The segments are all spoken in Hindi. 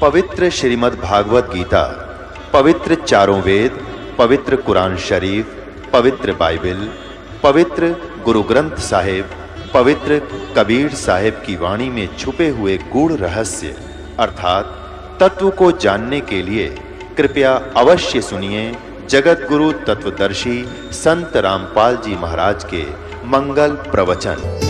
पवित्र श्रीमद् भागवत गीता, पवित्र चारों वेद, पवित्र कुरान शरीफ, पवित्र बाइबल, पवित्र गुरु ग्रंथ साहिब, पवित्र कबीर साहिब की वाणी में छुपे हुए गूढ़ रहस्य अर्थात तत्व को जानने के लिए कृपया अवश्य सुनिए जगत गुरु तत्वदर्शी संत रामपाल जी महाराज के मंगल प्रवचन।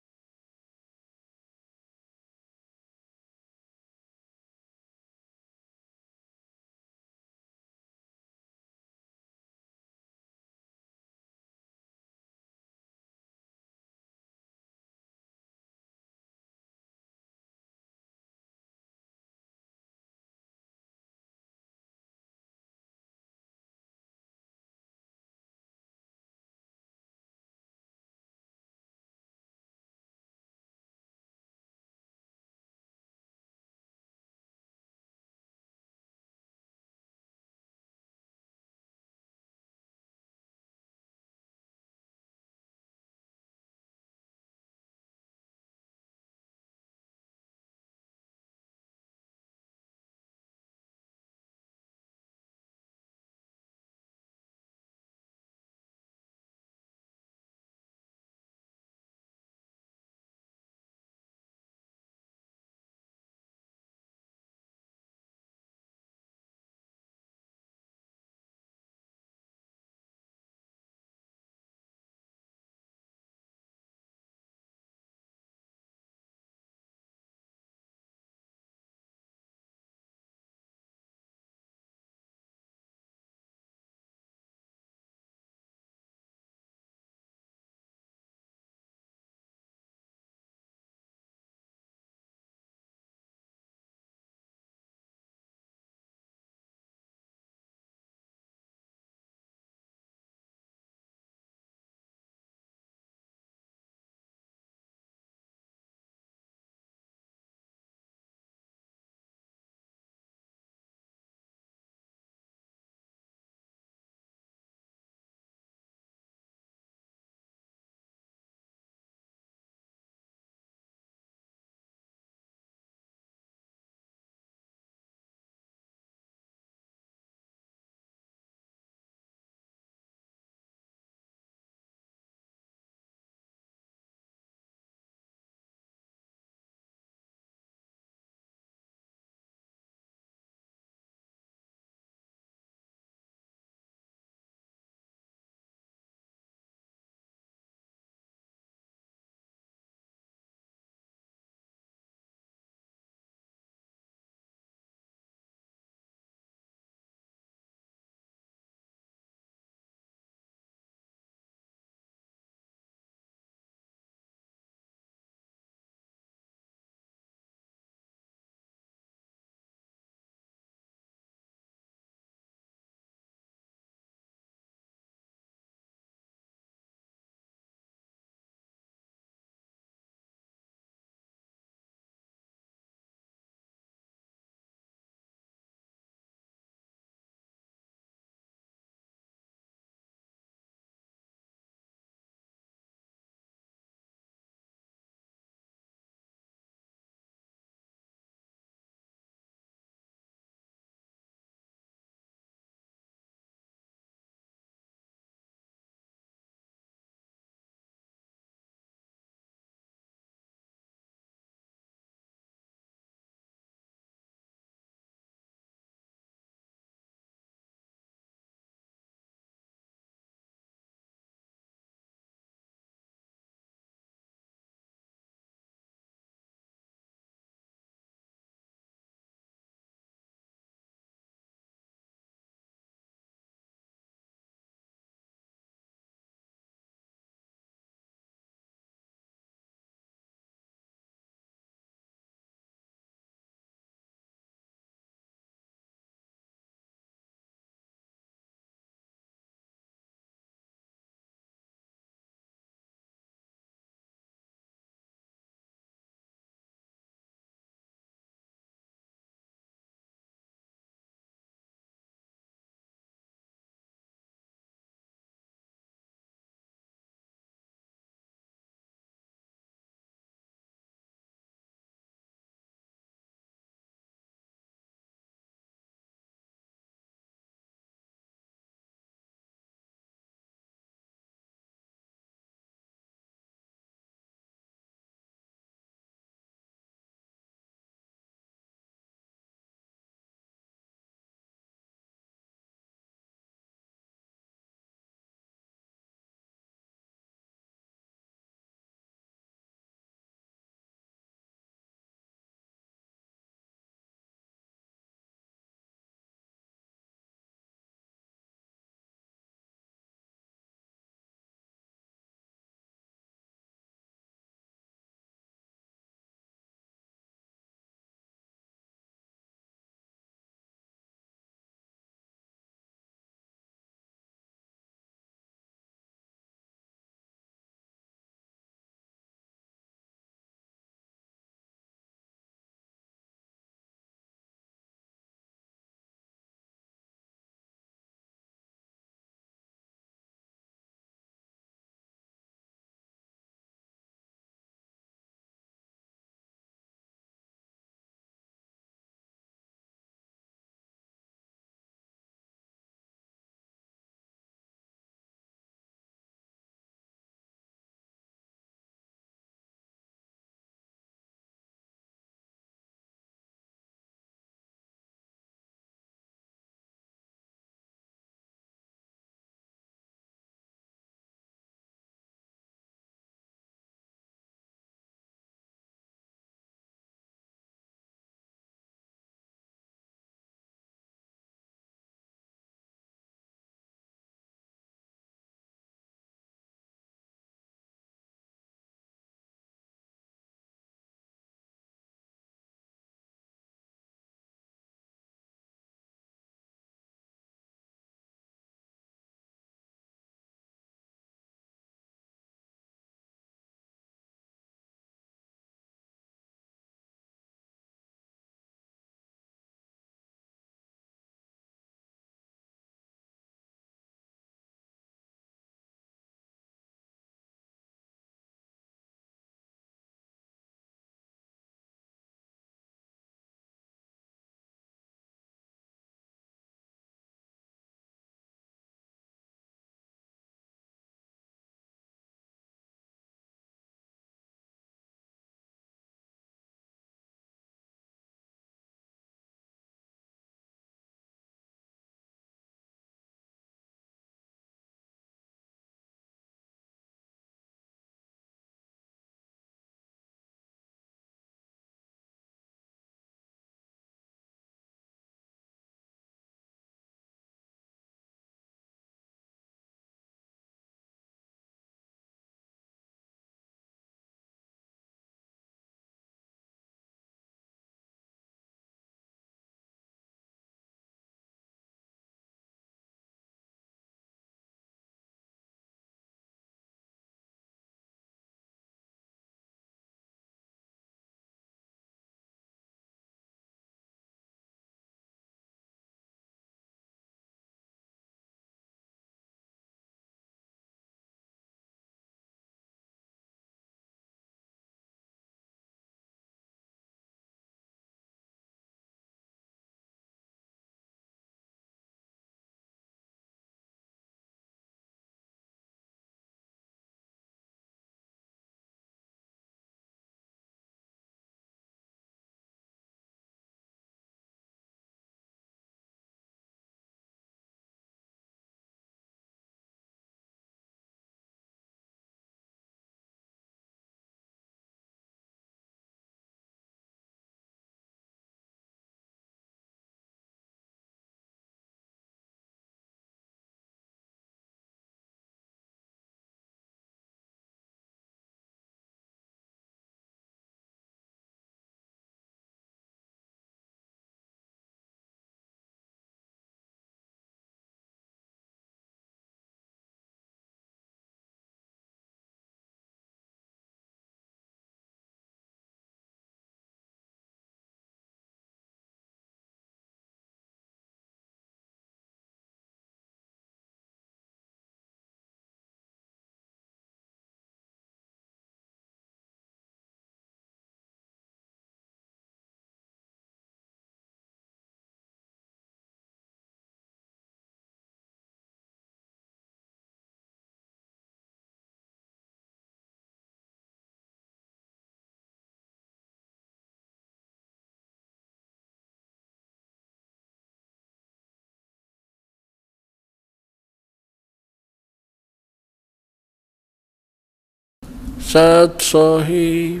सत सोही।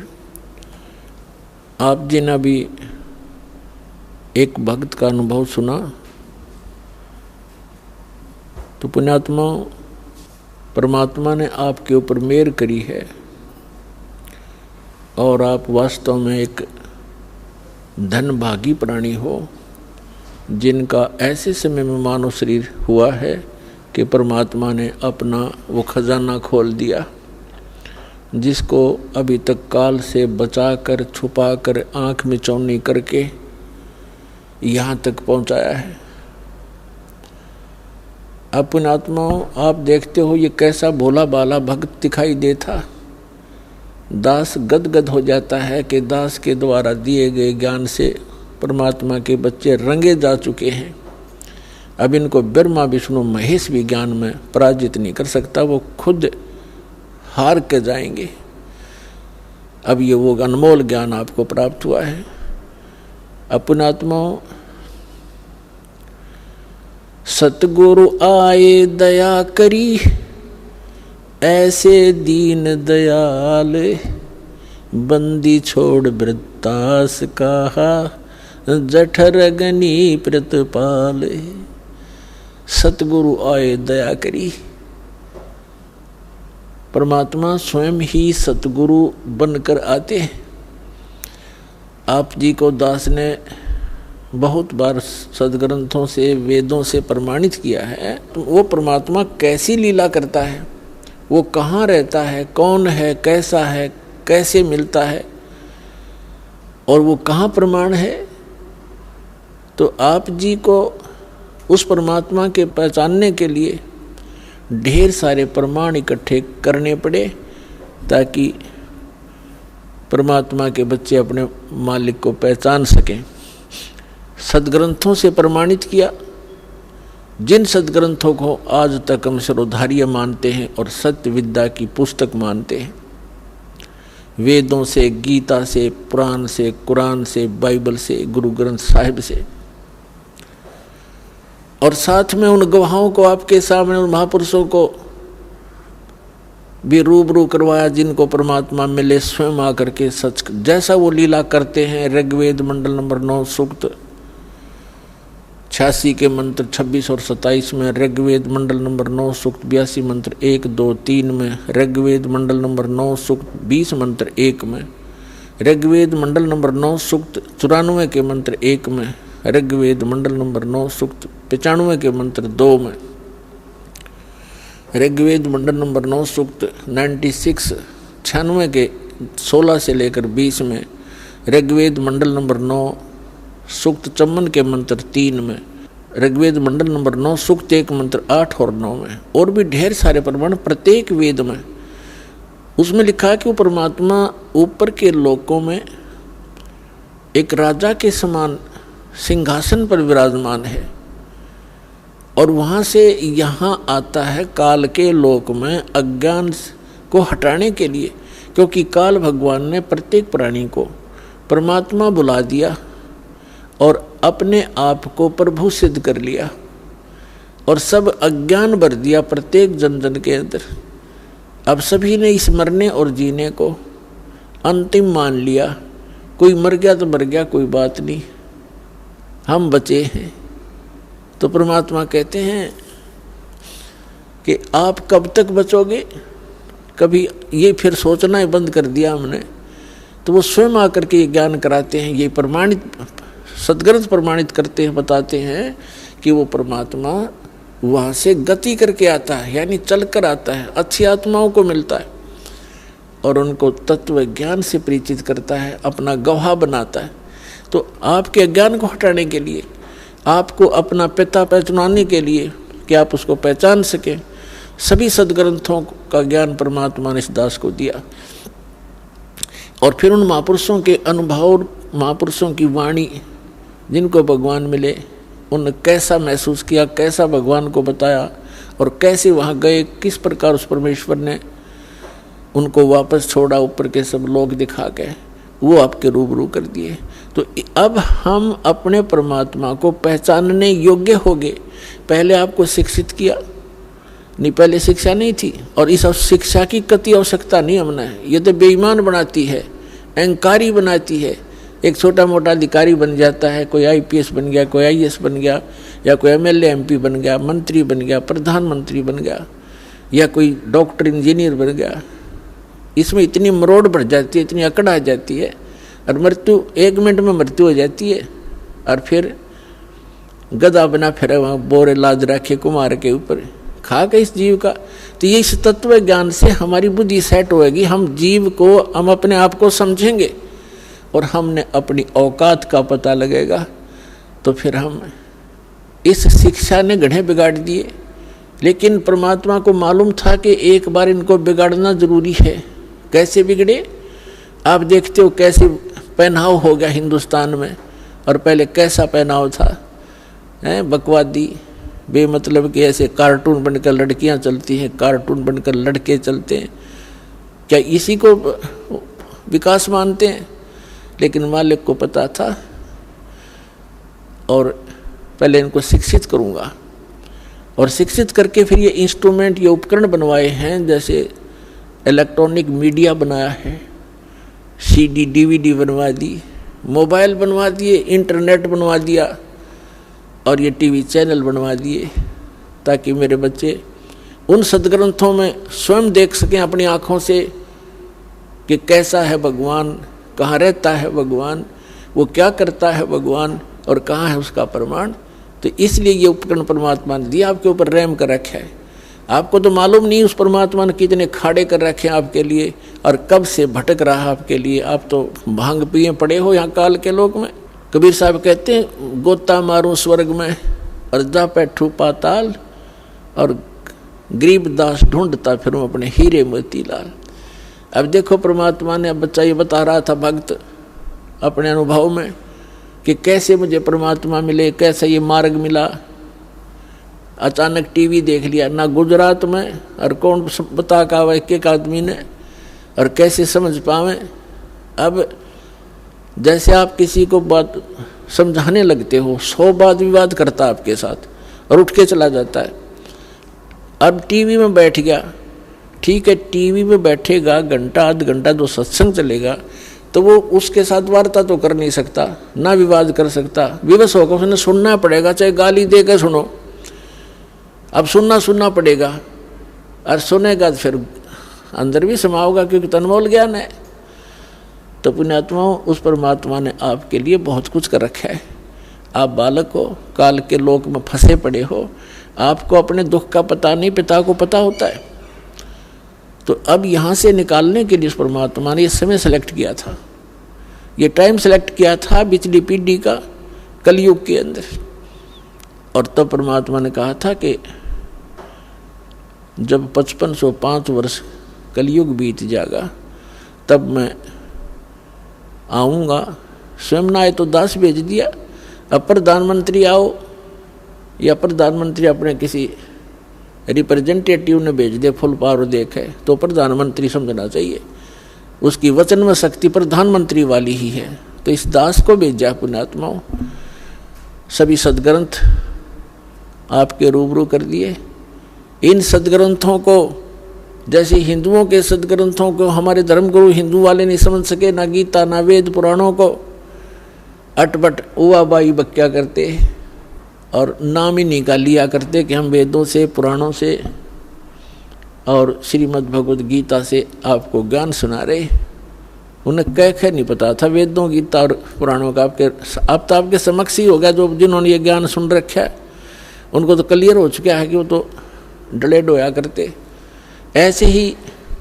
आप जी ने अभी एक भक्त का अनुभव सुना, तो पुण्यात्मा परमात्मा ने आपके ऊपर मेहर करी है और आप वास्तव में एक धनभागी प्राणी हो, जिनका ऐसे समय में मानव शरीर हुआ है कि परमात्मा ने अपना वो खजाना खोल दिया, जिसको अभी तक काल से बचाकर छुपाकर आँख में चौनी करके यहाँ तक पहुँचाया है। अब पुण्यात्माओं, आप देखते हो ये कैसा भोला बाला भक्त दिखाई देता। दास गदगद हो जाता है कि दास के द्वारा दिए गए ज्ञान से परमात्मा के बच्चे रंगे जा चुके हैं। अब इनको ब्रह्मा विष्णु महेश भी ज्ञान में पराजित नहीं कर सकता, वो खुद हार के जाएंगे। अब ये वो अनमोल ज्ञान आपको प्राप्त हुआ है। पुण्यात्माओं, सतगुरु आए दया करी, ऐसे दीन दयाल, बंदी छोड़ वृत्तास कहा, जठर गनी प्रतिपाल। सतगुरु आए दया करी। परमात्मा स्वयं ही सतगुरु बनकर आते हैं। आप जी को दास ने बहुत बार सदग्रंथों से वेदों से प्रमाणित किया है, तो वो परमात्मा कैसी लीला करता है, वो कहाँ रहता है, कौन है, कैसा है, कैसे मिलता है और वो कहाँ प्रमाण है। तो आप जी को उस परमात्मा के पहचानने के लिए ढेर सारे प्रमाण इकट्ठे करने पड़े, ताकि परमात्मा के बच्चे अपने मालिक को पहचान सकें। सदग्रंथों से प्रमाणित किया, जिन सदग्रंथों को आज तक हम सर्वधार्य मानते हैं और सत्य विद्या की पुस्तक मानते हैं, वेदों से, गीता से, पुराण से, कुरान से, बाइबल से, गुरु ग्रंथ साहिब से, और साथ में उन गवाहों को आपके सामने, उन महापुरुषों को भी रूबरू करवाया, जिनको परमात्मा मिले स्वयं आकर के सच जैसा वो लीला करते हैं। ऋग्वेद मंडल नंबर 9 सूक्त 86 के मंत्र 26 और 27 में, ऋग्वेद मंडल नंबर 9 सूक्त 82 मंत्र 1, 2, 3 में, ऋग्वेद मंडल नंबर 9 सूक्त 20 मंत्र 1 में, ऋग्वेद मंडल नंबर 9 सूक्त 94 के मंत्र 1 में, ऋग्वेद मंडल नंबर 9 सूक्त 95 के मंत्र 2 में, ऋग्वेद मंडल नंबर 9 सूक्त 96 के 16 से लेकर 20 में, ऋग्वेद मंडल नंबर 9 सूक्त 54 के मंत्र 3 में, ऋग्वेद मंडल नंबर 9 सूक्त 1 मंत्र 8 और 9 में, और भी ढेर सारे प्रमाण प्रत्येक वेद में। उसमें लिखा है कि वो परमात्मा ऊपर के लोकों में एक राजा के समान सिंहासन पर विराजमान है, और वहाँ से यहाँ आता है काल के लोक में अज्ञान को हटाने के लिए, क्योंकि काल भगवान ने प्रत्येक प्राणी को परमात्मा बुला दिया और अपने आप को प्रभु सिद्ध कर लिया, और सब अज्ञान भर दिया प्रत्येक जन जन के अंदर। अब सभी ने इस मरने और जीने को अंतिम मान लिया। कोई मर गया तो मर गया, कोई बात नहीं, हम बचे हैं। तो परमात्मा कहते हैं कि आप कब तक बचोगे, कभी ये फिर सोचना ही बंद कर दिया हमने। तो वो स्वयं आकर के ये ज्ञान कराते हैं, ये प्रमाणित सदग्रंथ प्रमाणित करते हैं, बताते हैं कि वो परमात्मा वहाँ से गति करके आता है, यानी चल कर आता है, अच्छी आत्माओं को मिलता है और उनको तत्व ज्ञान से परिचित करता है, अपना गवाह बनाता है। तो आपके अज्ञान को हटाने के लिए, आपको अपना पिता पहचानने के लिए कि आप उसको पहचान सकें, सभी सदग्रंथों का ज्ञान परमात्मा ने इस दास को दिया। और फिर उन महापुरुषों के अनुभव, महापुरुषों की वाणी, जिनको भगवान मिले, उन कैसा महसूस किया, कैसा भगवान को बताया और कैसे वहाँ गए, किस प्रकार उस परमेश्वर ने उनको वापस छोड़ा, ऊपर के सब लोग दिखा गए, वो आपके रूबरू कर दिए। तो अब हम अपने परमात्मा को पहचानने योग्य हो गए। पहले आपको शिक्षित किया, नहीं, पहले शिक्षा नहीं थी। और इस शिक्षा की कति आवश्यकता नहीं हमने। ये तो बेईमान बनाती है, अहंकारी बनाती है। एक छोटा मोटा अधिकारी बन जाता है, कोई IPS बन गया, कोई IAS बन गया, या कोई MLA MP बन गया, मंत्री बन गया, प्रधानमंत्री बन गया, या कोई डॉक्टर इंजीनियर बन गया। इसमें इतनी मरोड़ बढ़ जाती है, इतनी अकड़ आ जाती है, और मृत्यु 1 मिनट में मृत्यु हो जाती है। और फिर गधा बना फिर वहाँ बोरे लाद रखे कुमार के ऊपर, खा के इस जीव का। तो ये इस तत्व ज्ञान से हमारी बुद्धि सेट होएगी। हम जीव को, हम अपने आप को समझेंगे और हमने अपनी औकात का पता लगेगा। तो फिर हम, इस शिक्षा ने गढ़े बिगाड़ दिए। लेकिन परमात्मा को मालूम था कि एक बार इनको बिगाड़ना जरूरी है। कैसे बिगड़े आप देखते हो, कैसे पहनाव हो गया हिंदुस्तान में, और पहले कैसा पहनाव था, बकवादी बेमतलब के ऐसे कार्टून बनकर लड़कियां चलती हैं, कार्टून बनकर लड़के चलते हैं। क्या इसी को विकास मानते हैं? लेकिन मालिक को पता था, और पहले इनको शिक्षित करूंगा, और शिक्षित करके फिर ये इंस्ट्रूमेंट, ये उपकरण बनवाए हैं। जैसे इलेक्ट्रॉनिक मीडिया बनाया है, CD DVD बनवा दी, मोबाइल बनवा दिए, इंटरनेट बनवा दिया, और ये TV चैनल बनवा दिए, ताकि मेरे बच्चे उन सदग्रंथों में स्वयं देख सकें अपनी आँखों से कि कैसा है भगवान, कहाँ रहता है भगवान, वो क्या करता है भगवान, और कहाँ है उसका प्रमाण। तो इसलिए ये उपकरण परमात्मा ने दिया, आपके ऊपर रहम कर रखा है। आपको तो मालूम नहीं उस परमात्मा ने कितने खाड़े कर रखे हैं आपके लिए, और कब से भटक रहा आपके लिए। आप तो भांग पिए पड़े हो यहाँ काल के लोक में। कबीर साहब कहते हैं, गोता मारूं स्वर्ग में और जा बैठूं पाताल, और गरीबदास ढूंढता फिरूं अपने हीरे मोतीलाल। अब देखो परमात्मा ने, अब बच्चा ये बता रहा था भक्त अपने अनुभव में कि कैसे मुझे परमात्मा मिले, कैसे ये मार्ग मिला। अचानक TV देख लिया, ना गुजरात में, और कौन बता का हुआ एक आदमी ने, और कैसे समझ पावे। अब जैसे आप किसी को बात समझाने लगते हो, 100 वाद विवाद करता आपके साथ और उठ के चला जाता है। अब TV में बैठ गया, ठीक है, TV में बैठेगा घंटा आध घंटा जो सत्संग चलेगा, तो वो उसके साथ वार्ता तो कर नहीं सकता, ना विवाद कर सकता। विवश होकर उसने सुनना पड़ेगा, चाहे गाली दे के सुनो। अब सुनना पड़ेगा, और सुनेगा तो फिर अंदर भी समाओगा, क्योंकि तनमोल ज्ञान है। तो पुण्यात्माओं, उस परमात्मा ने आपके लिए बहुत कुछ कर रखा है। आप बालक हो, काल के लोक में फंसे पड़े हो, आपको अपने दुख का पता नहीं, पिता को पता होता है। तो अब यहाँ से निकालने के लिए उस परमात्मा ने ये समय सेलेक्ट किया था, ये टाइम सेलेक्ट किया था पिछली पीढ़ी का, कलयुग के अंदर। और तब परमात्मा ने कहा था कि जब 5505 वर्ष कलयुग बीत जाएगा, तब मैं आऊँगा। स्वयं ना आए तो दास भेज दिया। अब प्रधानमंत्री आओ, या प्रधानमंत्री अपने किसी रिप्रेजेंटेटिव ने भेज दे, फुल पावर देखे, तो प्रधानमंत्री समझना चाहिए। उसकी वचन में शक्ति प्रधानमंत्री वाली ही है। तो इस दास को भेजा पुण्यात्माओं। सभी सदग्रंथ आपके रूबरू कर दिए। इन सदग्रंथों को, जैसे हिंदुओं के सदग्रंथों को हमारे धर्मगुरु हिंदू वाले नहीं समझ सके, ना गीता ना वेद पुराणों को, अटपट उवा बाई बक्या करते और नाम ही निकाल लिया करते कि हम वेदों से, पुराणों से और श्रीमद् भगवद गीता से आपको ज्ञान सुना रहे। उन्हें कह नहीं पता था वेदों, गीता और पुराणों का। अब तो आपके समक्ष ही हो गया, जो जिन्होंने ये ज्ञान सुन रखा है उनको तो क्लियर हो चुका है कि वो तो डले डोया करते। ऐसे ही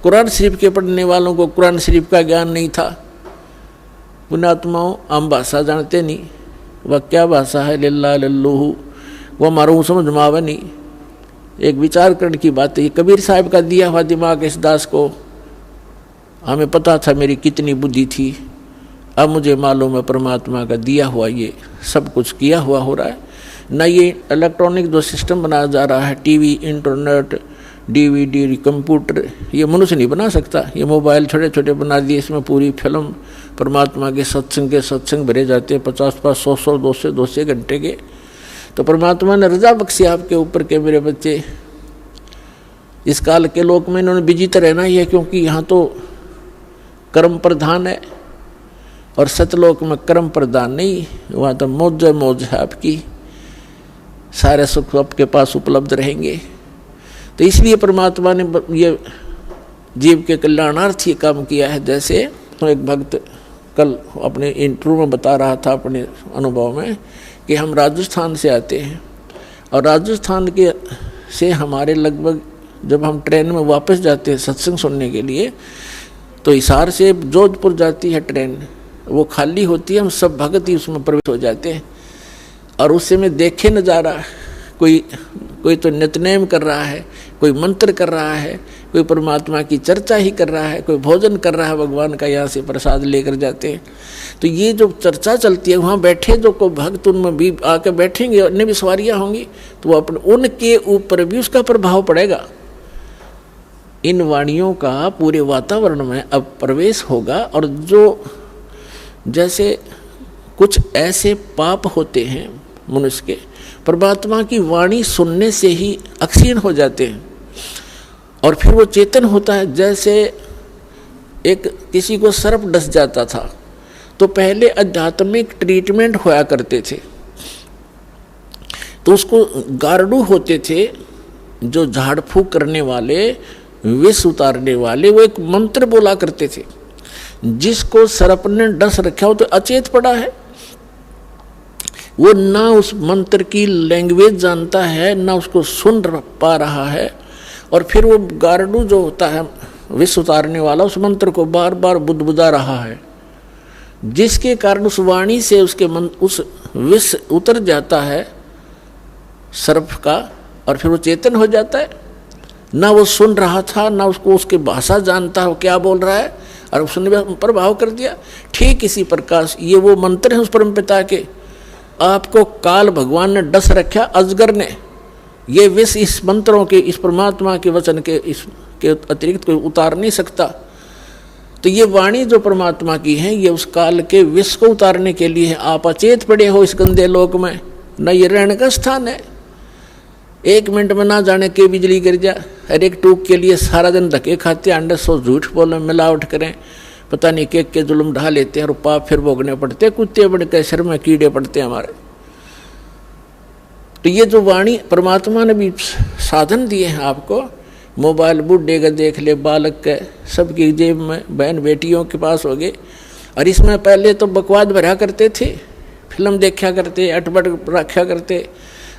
कुरान शरीफ के पढ़ने वालों को कुरान शरीफ का ज्ञान नहीं था। पुण्यात्माओं, हम भाषा जानते नहीं, वह क्या भाषा है, लल्ला लल्लूहू, वह हमारा समझ में आवे नहीं। एक विचार करने की बात है। कबीर साहब का दिया हुआ दिमाग इस दास को, हमें पता था मेरी कितनी बुद्धि थी, अब मुझे मालूम है परमात्मा का दिया हुआ ये सब कुछ किया हुआ हो रहा है। न ये इलेक्ट्रॉनिक जो सिस्टम बनाया जा रहा है, टीवी, इंटरनेट, DVD, कंप्यूटर, ये मनुष्य नहीं बना सकता। ये मोबाइल छोटे छोटे बना दिए, इसमें पूरी फिल्म परमात्मा के सत्संग भरे जाते हैं, 50-50, 100-100, 200 घंटे के। तो परमात्मा ने रजा बख्शी आपके ऊपर के मेरे बच्चे इस काल के लोक में इन्होंने बिजी तो रहना ही है, क्योंकि यहाँ तो कर्म प्रधान है और सतलोक में कर्म प्रधान नहीं, वहाँ तो मौज मौज है आपकी, सारे सुख आपके पास उपलब्ध रहेंगे। तो इसलिए परमात्मा ने ये जीव के कल्याणार्थ ये काम किया है। जैसे तो एक भक्त कल अपने इंटरव्यू में बता रहा था अपने अनुभव में कि हम राजस्थान से आते हैं और राजस्थान के से हमारे लगभग जब हम ट्रेन में वापस जाते हैं सत्संग सुनने के लिए, तो हिसार से जोधपुर जाती है ट्रेन, वो खाली होती है, हम सब भगत ही उसमें प्रवेश हो जाते हैं और उससे में देखे नज़ारा, कोई तो नित्यनेम कर रहा है, कोई मंत्र कर रहा है, कोई परमात्मा की चर्चा ही कर रहा है, कोई भोजन कर रहा है भगवान का, यहाँ से प्रसाद लेकर जाते हैं। तो ये जो चर्चा चलती है वहाँ बैठे जो को भक्त उनमें भी आके बैठेंगे, अन्य भी सवारियाँ होंगी, तो वो अपने उनके ऊपर भी उसका प्रभाव पड़ेगा। इन वाणियों का पूरे वातावरण में अब प्रवेश होगा और जो जैसे कुछ ऐसे पाप होते हैं मनुष्य के, परमात्मा की वाणी सुनने से ही अक्षीण हो जाते हैं और फिर वो चेतन होता है। जैसे एक किसी को सर्प डस जाता था तो पहले आध्यात्मिक ट्रीटमेंट होया करते थे, तो उसको गार्डू होते थे जो झाड़ फूक करने वाले, विष उतारने वाले, वो एक मंत्र बोला करते थे। जिसको सर्प ने डस रखा हो तो अचेत पड़ा है, वो ना उस मंत्र की लैंग्वेज जानता है, ना उसको सुन पा रहा है, और फिर वो गार्डू जो होता है विष उतारने वाला उस मंत्र को बार बार बुदबुदा रहा है, जिसके कारण उस वाणी से उसके मन उस विष उतर जाता है सर्प का और फिर वो चेतन हो जाता है। ना वो सुन रहा था, ना उसको उसकी भाषा जानता हो क्या बोल रहा है, और उसने प्रभाव कर दिया। ठीक इसी प्रकार ये वो मंत्र है उस परमपिता के, आपको काल भगवान ने डस रखा, अजगर ने, ये विष इस मंत्रों के, इस परमात्मा के वचन के इसके अतिरिक्त कोई उतार नहीं सकता। तो ये वाणी जो परमात्मा की है ये उस काल के विष को उतारने के लिए है। आप अचेत पड़े हो इस गंदे लोक में, न ये रहने का स्थान है। एक मिनट में ना जाने के बिजली गिर जा, हर एक टूक के लिए सारा दिन धक्के खाते, अंडे सो झूठ बोले, मिलावट करें, पता नहीं के जुल्म ढा लेते हैं और पाप फिर भोगने पड़ते, कुत्ते बड़े के सिर में कीड़े पड़ते हैं हमारे। तो ये जो वाणी परमात्मा ने भी साधन दिए हैं आपको, मोबाइल बूढ़े का देख ले, बालक के, सबकी जेब में, बहन बेटियों के पास हो गए। और इसमें पहले तो बकवाद भरा करते थे, फिल्म देखा करते, अटपट रखा करते,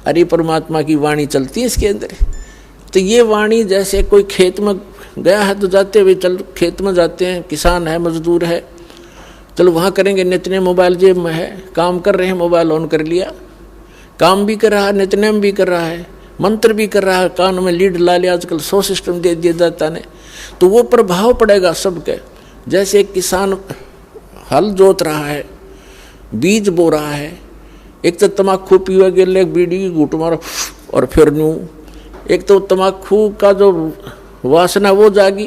अरे परमात्मा की वाणी चलती है इसके अंदर। तो ये वाणी जैसे कोई खेत में गया है तो जाते हुए चल खेत में जाते हैं, किसान है, मजदूर है, चलो वहाँ करेंगे, नितने मोबाइल जेब में है, काम कर रहे हैं, मोबाइल ऑन कर लिया, काम भी कर रहा है, नितनेम भी कर रहा है, मंत्र भी कर रहा है, कान में लीड ला लिया, आजकल 100 सिस्टम दे दिया जाता ने, तो वो प्रभाव पड़ेगा सबके। जैसे एक किसान हल जोत रहा है, बीज बो रहा है, एक तो तम्बाकू पीवा गिर एक बीड़ी की घूट मारो और फिर न्यू, एक तो तम्बाकू का जो वासना वो जागी।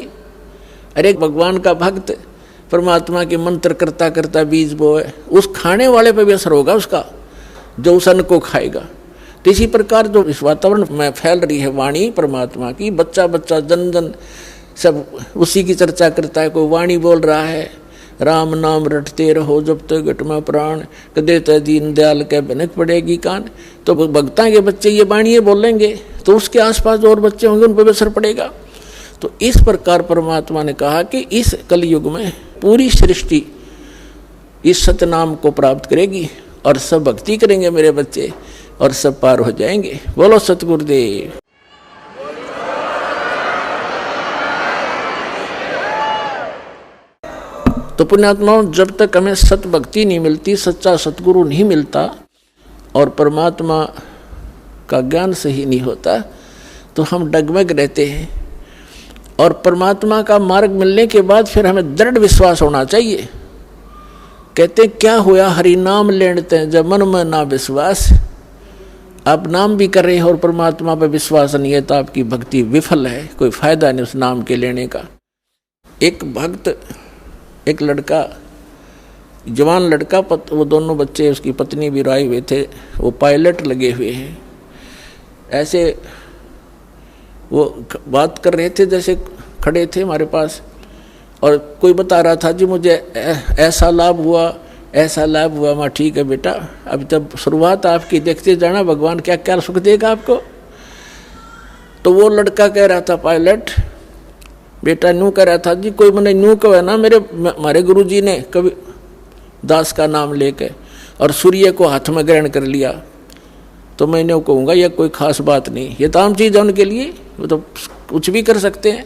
अरे भगवान का भक्त परमात्मा के मंत्र करता करता बीज बोए, उस खाने वाले पे भी असर होगा उसका, जो उस अन्न को खाएगा। तो इसी प्रकार जो इस वातावरण में फैल रही है वाणी परमात्मा की, बच्चा बच्चा जन जन सब उसी की चर्चा करता है। कोई वाणी बोल रहा है, राम नाम रटते रहो जब तक घट में प्राण, कदे त दीन दयाल के बनक पड़ेगी कान। तो भक्ता के बच्चे ये वाणी बोलेंगे तो उसके आसपास जो और बच्चे होंगे उन पर भी असर पड़ेगा। तो इस प्रकार परमात्मा ने कहा कि इस कलयुग में पूरी सृष्टि इस सतनाम को प्राप्त करेगी और सब भक्ति करेंगे मेरे बच्चे और सब पार हो जाएंगे। बोलो सतगुरुदेव। तो पुण्यात्माओं, जब तक हमें सत भक्ति नहीं मिलती, सच्चा सतगुरु नहीं मिलता और परमात्मा का ज्ञान सही नहीं होता, तो हम डगमग रहते हैं। और परमात्मा का मार्ग मिलने के बाद फिर हमें दृढ़ विश्वास होना चाहिए। कहते क्या होया हरि नाम लेते हैं जब मन में ना विश्वास। आप नाम भी कर रहे हो और परमात्मा पर विश्वास नहीं है तो आपकी भक्ति विफल है, कोई फायदा नहीं उस नाम के लेने का। एक भक्त, एक लड़का, जवान लड़का, वो दोनों बच्चे, उसकी पत्नी भी आए हुए थे, वो पायलट लगे हुए हैं। ऐसे वो बात कर रहे थे, जैसे खड़े थे हमारे पास, और कोई बता रहा था जी मुझे ऐसा लाभ हुआ, ऐसा लाभ हुआ। मैं ठीक है बेटा, अभी तब शुरुआत आपकी, देखते जाना भगवान क्या क्या सुख देगा आपको। तो वो लड़का कह रहा था, पायलट बेटा न्यू कह रहा था जी, कोई मैंने न्यू कहा ना, हमारे गुरुजी ने कभी दास का नाम लेके और सूर्य को हाथ में ग्रहण कर लिया, तो मैं इन्हें कहूँगा यह कोई खास बात नहीं, ये तो आम चीज़ है उनके लिए, वो तो कुछ भी कर सकते हैं।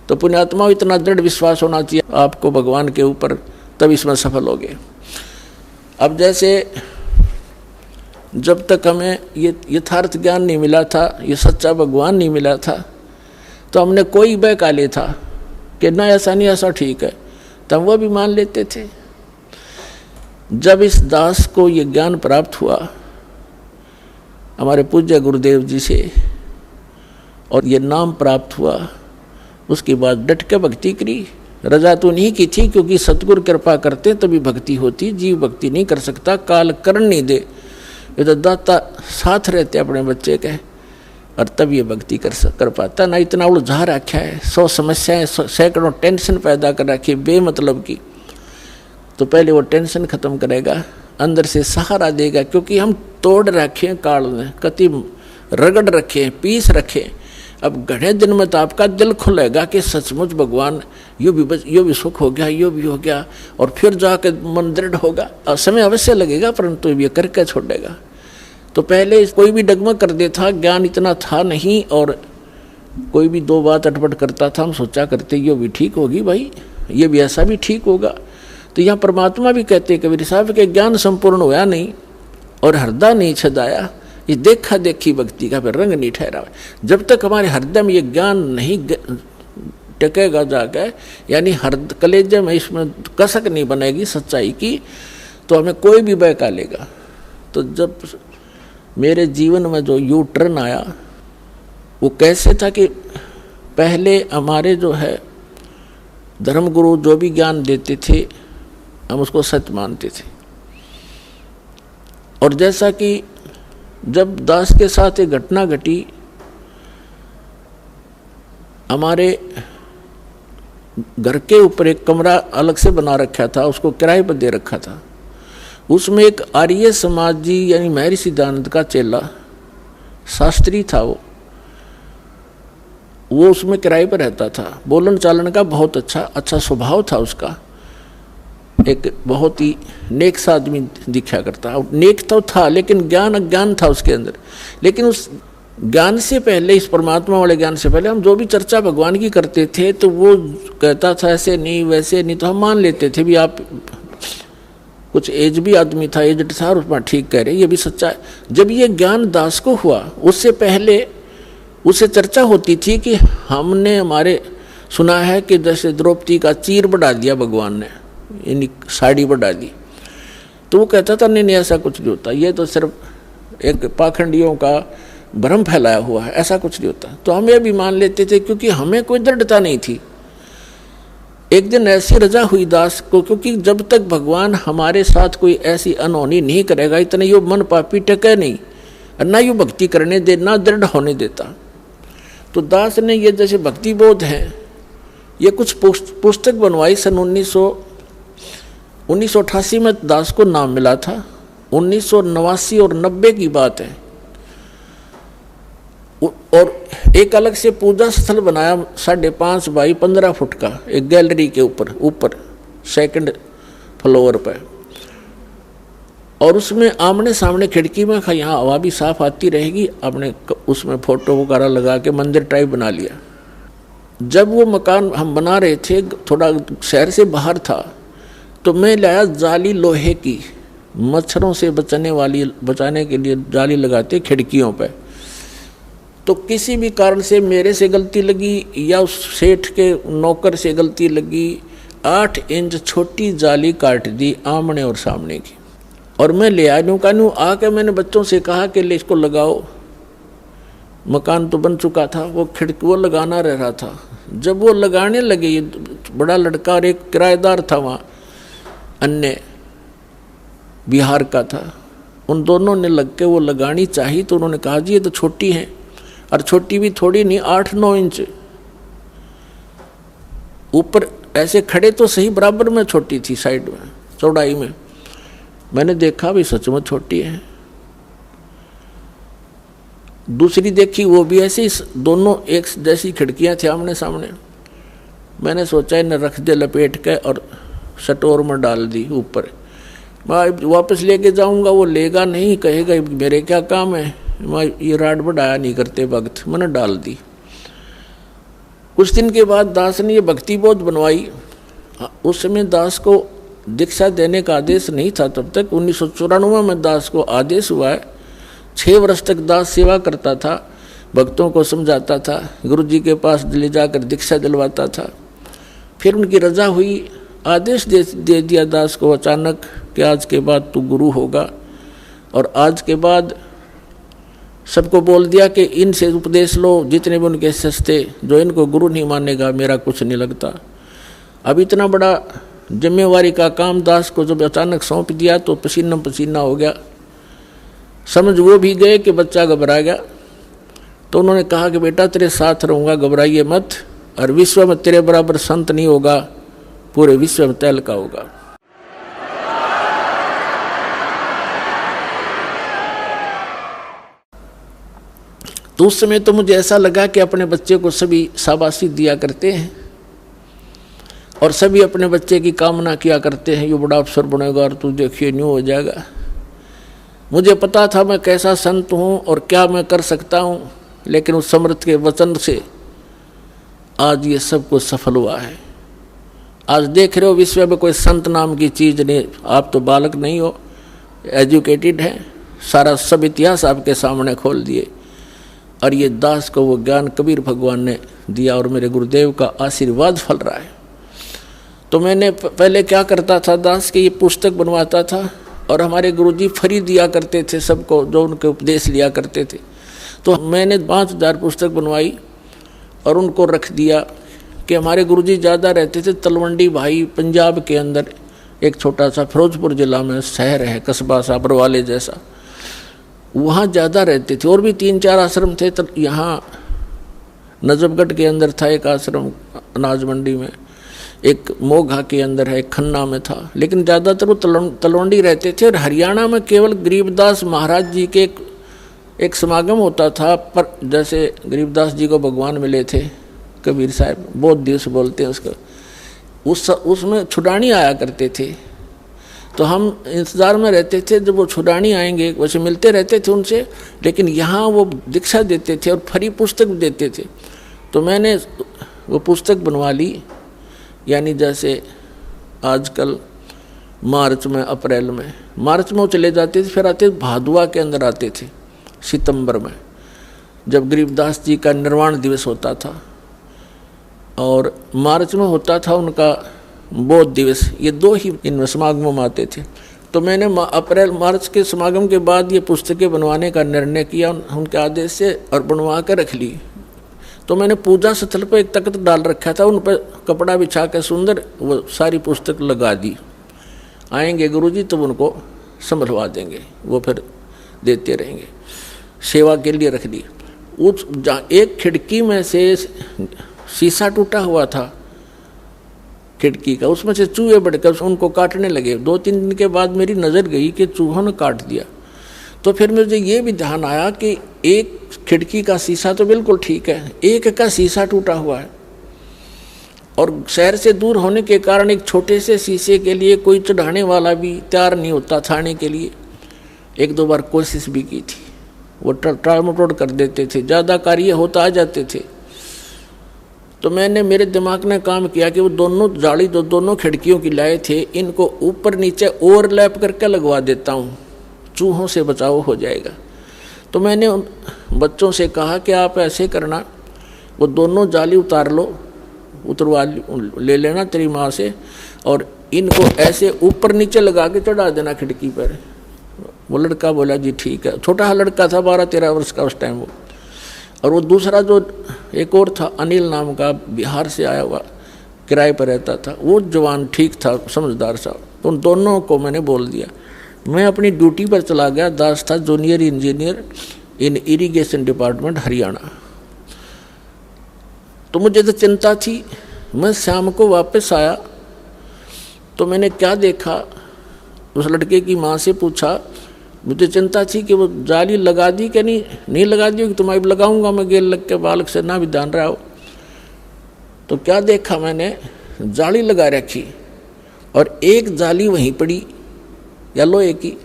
तो पुण्यात्मा इतना दृढ़ विश्वास होना चाहिए आपको भगवान के ऊपर, तब इसमें सफल होगे। अब जैसे जब तक हमें ये यथार्थ ज्ञान नहीं मिला था, ये सच्चा भगवान नहीं मिला था, तो हमने कोई बहकाले था कि ना ऐसा नहीं ऐसा ठीक है, तब वो भी मान लेते थे। जब इस दास को ये ज्ञान प्राप्त हुआ हमारे पूज्य गुरुदेव जी से और ये नाम प्राप्त हुआ, उसके बाद डट के भक्ति करी। रजा तो नहीं की थी, क्योंकि सतगुरु कृपा करते तभी भक्ति होती, जीव भक्ति नहीं कर सकता, काल करण नहीं दे। ये तो दाता साथ रहते अपने बच्चे के, और तब ये भक्ति कर पाता। ना इतना उलझा रखा है, 100 समस्याएं, सैकड़ों टेंशन पैदा कर रखी बेमतलब की, तो पहले वो टेंशन खत्म करेगा, अंदर से सहारा देगा। क्योंकि हम तोड़ रखे काल में, कति रगड़ रखे, पीस रखे। अब घने दिन में तो आपका दिल खुलेगा कि सचमुच भगवान यो भी सुख हो गया, यो भी हो गया, और फिर जाके मन दृढ़ होगा। और समय अवश्य लगेगा, परंतु ये करके छोड़ेगा। तो पहले कोई भी डगमग कर देता, ज्ञान इतना था नहीं, और कोई भी दो बात अटपट करता था, हम सोचा करते यो भी ठीक होगी भाई, ये भी ऐसा भी ठीक होगा। तो यहाँ परमात्मा भी कहते कबीर साहब के ज्ञान संपूर्ण होया नहीं और हृदय नहीं छदाया, ये देखा देखी भक्ति का फिर रंग नहीं ठहरा। जब तक हमारे हृदय में ये ज्ञान नहीं टकेगा जाकर, यानी कलेजे में इसमें कसक नहीं बनेगी सच्चाई की, तो हमें कोई भी बहका लेगा। तो जब मेरे जीवन में जो यू टर्न आया, वो कैसे था कि पहले हमारे जो है धर्मगुरु जो भी ज्ञान देते थे, हम उसको सत्य मानते थे। और जैसा कि जब दास के साथ एक घटना घटी, हमारे घर के ऊपर एक कमरा अलग से बना रखा था, उसको किराए पर दे रखा था। उसमें एक आर्य समाजी यानी महर्षि दयानंद का चेला शास्त्री था, वो उसमें किराए पर रहता था। बोलन चालन का बहुत अच्छा स्वभाव था उसका, एक बहुत ही नेक सा आदमी दिखा करता। नेक तो था, लेकिन ज्ञान अज्ञान था उसके अंदर। लेकिन उस ज्ञान से पहले, इस परमात्मा वाले ज्ञान से पहले, हम जो भी चर्चा भगवान की करते थे, तो वो कहता था ऐसे नहीं वैसे नहीं, तो हम मान लेते थे भी आप कुछ एज भी आदमी था, एजड था, और उसमें ठीक कह रहे, ये भी सच्चा है। जब ये ज्ञान दास को हुआ, उससे पहले उससे चर्चा होती थी कि हमने हमारे सुना है कि जैसे द्रौपदी का चीर बढ़ा दिया भगवान ने, यानी साड़ी बढ़ा दी। तो वो कहता था नहीं ऐसा कुछ नहीं होता, ये तो सिर्फ एक पाखंडियों का भ्रम फैलाया हुआ है, ऐसा कुछ नहीं होता। तो हम ये भी मान लेते थे, क्योंकि हमें कोई दृढ़ता नहीं थी। एक दिन ऐसी रजा हुई दास को, क्योंकि जब तक भगवान हमारे साथ कोई ऐसी अनहोनी नहीं करेगा, इतने यो मन पापी टके नहीं, ना यो भक्ति करने दे, ना दृढ़ होने देता। तो दास ने ये जैसे भक्ति बोध है, ये कुछ पुस्तक बनवाई। सन 1988 में दास को नाम मिला था, 1989 और 90 की बात है। और एक अलग से पूजा स्थल बनाया 5.5 बाई 15 फुट का, एक गैलरी के ऊपर सेकंड फ्लोर पर। और उसमें आमने सामने खिड़की में यहाँ हवा भी साफ आती रहेगी, आपने उसमें फोटो वगैरह लगा के मंदिर टाइप बना लिया। जब वो मकान हम बना रहे थे, थोड़ा शहर से बाहर था, तो मैं लाया जाली लोहे की, मच्छरों से बचाने के लिए जाली लगाते खिड़कियों पे। तो किसी भी कारण से मेरे से गलती लगी या उस सेठ के नौकर से गलती लगी, 8 इंच छोटी जाली काट दी आमने और सामने की। और मैं ले आया कानू आके मैंने बच्चों से कहा कि ले इसको लगाओ। मकान तो बन चुका था, वो खिड़की वो लगाना रह रहा था। जब वो लगाने लगे, ये बड़ा लड़का और एक किराएदार था वहाँ, अन्य बिहार का था, उन दोनों ने लग के वो लगानी चाहिए। तो उन्होंने कहा जी ये तो छोटी है, और छोटी भी थोड़ी नहीं, 8-9 इंच ऊपर ऐसे खड़े तो सही, बराबर में छोटी थी, साइड में चौड़ाई में। मैंने देखा भी सच में छोटी है। दूसरी देखी, वो भी ऐसी, दोनों एक जैसी खिड़कियां थी आमने सामने। मैंने सोचा इन्हें रख दे लपेट के और स्टोर में डाल दी ऊपर। मैं वापस लेके जाऊंगा, वो लेगा नहीं, कहेगा मेरे क्या काम है, मैं ये राड बढ़ाया नहीं करते वक्त, मैंने डाल दी। कुछ दिन के बाद दास ने ये भक्ति बोध बनवाई। उस समय दास को दीक्षा देने का आदेश नहीं था तब तक। 1994 में दास को आदेश हुआ है। 6 वर्ष तक दास सेवा करता था, भक्तों को समझाता था, गुरु जी के पास ले जाकर दीक्षा दिलवाता था। फिर उनकी रजा हुई, आदेश दे दिया दास को अचानक कि आज के बाद तू गुरु होगा। और आज के बाद सबको बोल दिया कि इनसे उपदेश लो, जितने भी उनके सस्ते, जो इनको गुरु नहीं मानेगा मेरा कुछ नहीं लगता। अब इतना बड़ा जिम्मेवारी का काम दास को जब अचानक सौंप दिया तो पसीना पसीना हो गया। समझ वो भी गए कि बच्चा घबरा गया। तो उन्होंने कहा कि बेटा तेरे साथ रहूँगा, घबराइए मत, और विश्व में तेरे बराबर संत नहीं होगा, पूरे विश्व में तैल का होगा। तो उस समय तो मुझे ऐसा लगा कि अपने बच्चे को सभी शाबाशी दिया करते हैं और सभी अपने बच्चे की कामना किया करते हैं, ये बड़ा अफसर बनेगा और तू देखिए न्यू हो जाएगा। मुझे पता था मैं कैसा संत हूँ और क्या मैं कर सकता हूँ, लेकिन उस समर्थ के वचन से आज ये सब कुछ सफल हुआ है। आज देख रहे हो विश्व में कोई संत नाम की चीज़ नहीं। आप तो बालक नहीं हो, एजुकेटेड हैं, सारा सब इतिहास आपके सामने खोल दिए। और ये दास को वो ज्ञान कबीर भगवान ने दिया और मेरे गुरुदेव का आशीर्वाद फल रहा है। तो मैंने पहले क्या करता था, दास की ये पुस्तक बनवाता था और हमारे गुरुजी फ्री दिया करते थे सबको जो उनके उपदेश लिया करते थे। तो मैंने 5000 पुस्तक बनवाई और उनको रख दिया कि हमारे गुरुजी ज़्यादा रहते थे तलवंडी भाई, पंजाब के अंदर एक छोटा सा फिरोजपुर जिला में शहर है, कस्बा सा बरवाले जैसा, वहाँ ज़्यादा रहते थे। और भी 3-4 आश्रम थे। तो यहाँ नजफगढ़ के अंदर था एक आश्रम, अनाज मंडी में, एक मोघा के अंदर है, एक खन्ना में था, लेकिन ज़्यादातर वो तलवंडी रहते थे। और हरियाणा में केवल गरीबदास महाराज जी के एक समागम होता था। पर जैसे गरीबदास जी को भगवान मिले थे, कबीर साहब बहुत दिवस बोलते हैं उसको, उसमें छुड़ानी आया करते थे। तो हम इंतज़ार में रहते थे जब वो छुड़ानी आएंगे, वैसे मिलते रहते थे उनसे, लेकिन यहाँ वो दीक्षा देते थे और फ्री पुस्तक देते थे। तो मैंने वो पुस्तक बनवा ली। यानी जैसे आजकल मार्च में, अप्रैल में, मार्च में वो चले जाते थे, फिर आते भादुआ के अंदर आते थे सितंबर में, जब गरीबदास जी का निर्वाण दिवस होता था, और मार्च में होता था उनका बोध दिवस। ये 2 ही इन समागमों में आते थे। तो मैंने अप्रैल मार्च के समागम के बाद ये पुस्तकें बनवाने का निर्णय किया उनके आदेश से और बनवा कर रख ली। तो मैंने पूजा स्थल पर एक तख्त डाल रखा था, उन पर कपड़ा बिछा कर सुंदर वो सारी पुस्तक लगा दी। आएंगे गुरुजी तो उनको संभलवा देंगे, वो फिर देते रहेंगे, सेवा के लिए रख दी। उस एक खिड़की में से शीशा टूटा हुआ था खिड़की का, उसमें से चूहे बढ़कर उनको काटने लगे। 2-3 दिन के बाद मेरी नज़र गई कि चूहों ने काट दिया। तो फिर मुझे ये भी ध्यान आया कि एक खिड़की का शीशा तो बिल्कुल ठीक है, एक का शीशा टूटा हुआ है, और शहर से दूर होने के कारण एक छोटे से शीशे के लिए कोई चढ़ाने वाला भी तैयार नहीं होता थाने के लिए। 1-2 बार कोशिश भी की थी, वो टालमटोल कर देते थे, ज़्यादा कार्य होता आ जाते थे। तो मैंने, मेरे दिमाग ने काम किया कि वो दोनों जाली जो दोनों खिड़कियों की लाए थे, इनको ऊपर नीचे ओवरलैप करके लगवा देता हूँ, चूहों से बचाव हो जाएगा। तो मैंने उन बच्चों से कहा कि आप ऐसे करना, वो दोनों जाली उतार लो, उतरवा ले लेना तेरी माँ से, और इनको ऐसे ऊपर नीचे लगा के चढ़ा देना खिड़की पर। वो लड़का बोला जी ठीक है। छोटा लड़का था, 12-13 वर्ष का उस टाइम वो। और वो दूसरा जो एक और था, अनिल नाम का, बिहार से आया हुआ, किराए पर रहता था, वो जवान ठीक था, समझदार सा। तो उन दोनों को मैंने बोल दिया। मैं अपनी ड्यूटी पर चला गया। दास था जूनियर इंजीनियर, इन इरिगेशन डिपार्टमेंट हरियाणा। तो मुझे तो चिंता थी। मैं शाम को वापस आया तो मैंने क्या देखा, उस लड़के की माँ से पूछा। मुझे चिंता थी कि वो जाली लगा दी कि नहीं लगा दी, कि तुम्हारी लगाऊंगा मैं गेल लग के बालक से ना भी ध्यान रहा हो। तो क्या देखा मैंने, जाली लगा रखी और एक जाली वहीं पड़ी या लोहे की,